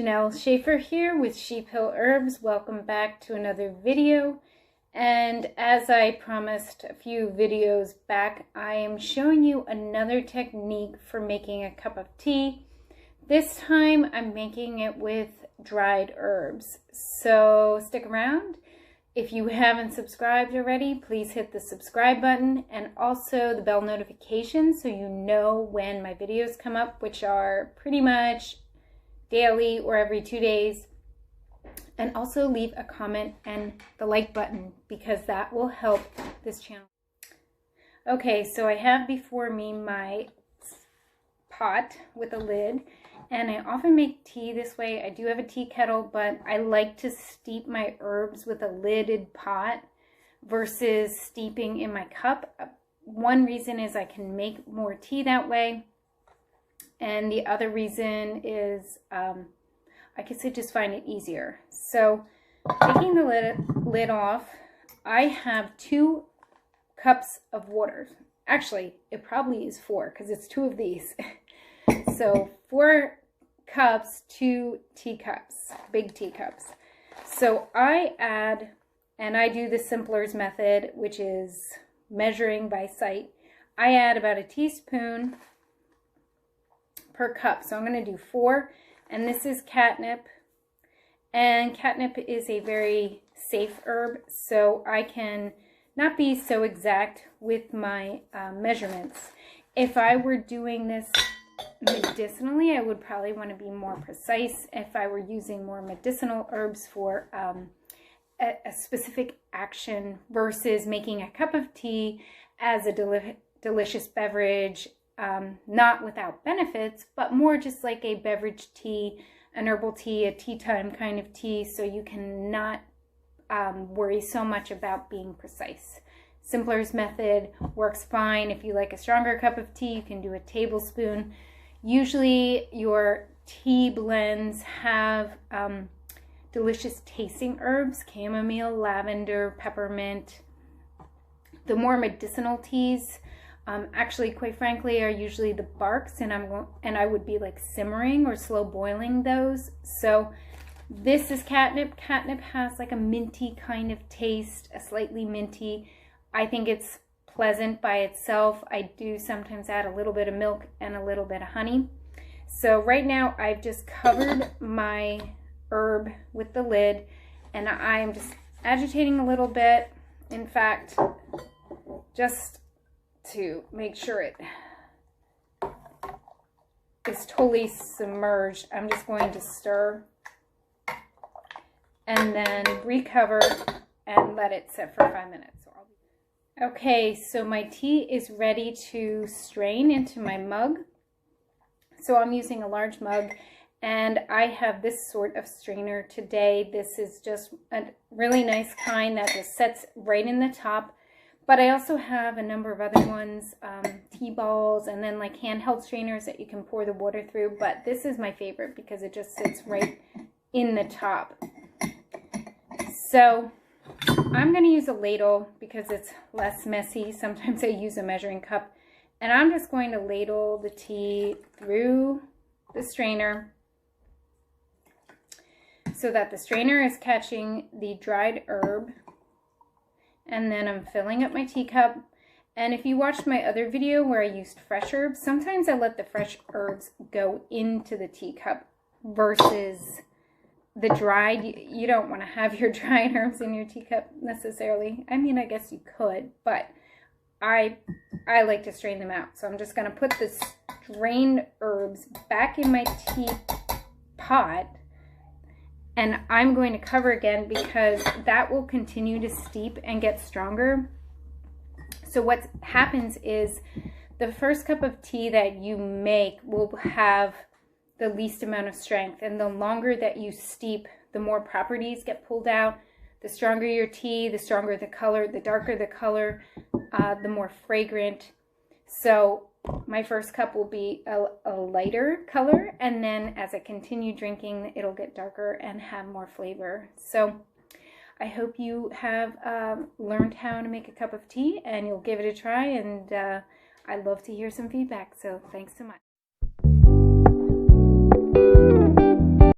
Janelle Schaefer here with Sheep Hill Herbs. Welcome back to another video. And as I promised a few videos back, I am showing you another technique for making a cup of tea. This time I'm making it with dried herbs. So stick around. If you haven't subscribed already, please hit the subscribe button and also the bell notification so you know when my videos come up, which are pretty much daily or every 2 days. And also leave a comment and the like button because that will help this channel. Okay, so I have before me my pot with a lid, and I often make tea this way. I do have a tea kettle, but I like to steep my herbs with a lidded pot versus steeping in my cup. One reason is I can make more tea that way. And the other reason is I guess I just find it easier. So taking the lid off, I have 2 cups of water. Actually, it probably is 4 because it's 2 of these. So 4 cups, 2 teacups, big teacups. So I add, and I do the simpler's method, which is measuring by sight. I add about a teaspoon per cup. So I'm going to do 4, and this is catnip. And catnip is a very safe herb, so I can not be so exact with my measurements. If I were doing this medicinally, I would probably want to be more precise. If I were using more medicinal herbs for a specific action versus making a cup of tea as a delicious beverage, not without benefits, but more just like a beverage tea, an herbal tea, a tea time kind of tea, so you can not worry so much about being precise. Simpler's method works fine. If you like a stronger cup of tea, you can do a tablespoon. Usually your tea blends have delicious tasting herbs, chamomile, lavender, peppermint. The more medicinal teas, actually, quite frankly, are usually the barks, and I would be like simmering or slow boiling those. So this is catnip. Catnip has like a minty kind of taste, a slightly minty. I think it's pleasant by itself. I do sometimes add a little bit of milk and a little bit of honey. So right now I've just covered my herb with the lid, and I'm just agitating a little bit. In fact, just to make sure it is totally submerged, I'm just going to stir and then recover and let it sit for 5 minutes. Okay, so my tea is ready to strain into my mug. So I'm using a large mug, and I have this sort of strainer today. This is just a really nice kind that just sets right in the top. But I also have a number of other ones, tea balls, and then like handheld strainers that you can pour the water through. But this is my favorite because it just sits right in the top. So I'm going to use a ladle because it's less messy. Sometimes I use a measuring cup. And I'm just going to ladle the tea through the strainer so that the strainer is catching the dried herb. And then I'm filling up my teacup. And if you watched my other video where I used fresh herbs, sometimes I let the fresh herbs go into the teacup versus the dried. You don't want to have your dried herbs in your teacup necessarily. I mean, I guess you could, but I like to strain them out. So I'm just going to put the strained herbs back in my teapot. And I'm going to cover again because that will continue to steep and get stronger. So what happens is the first cup of tea that you make will have the least amount of strength. And the longer that you steep, the more properties get pulled out. The stronger your tea, the stronger the color, the darker the color, the more fragrant. So my first cup will be a lighter color, and then as I continue drinking, it'll get darker and have more flavor. So I hope you have learned how to make a cup of tea, and you'll give it a try, and I'd love to hear some feedback. So thanks so much.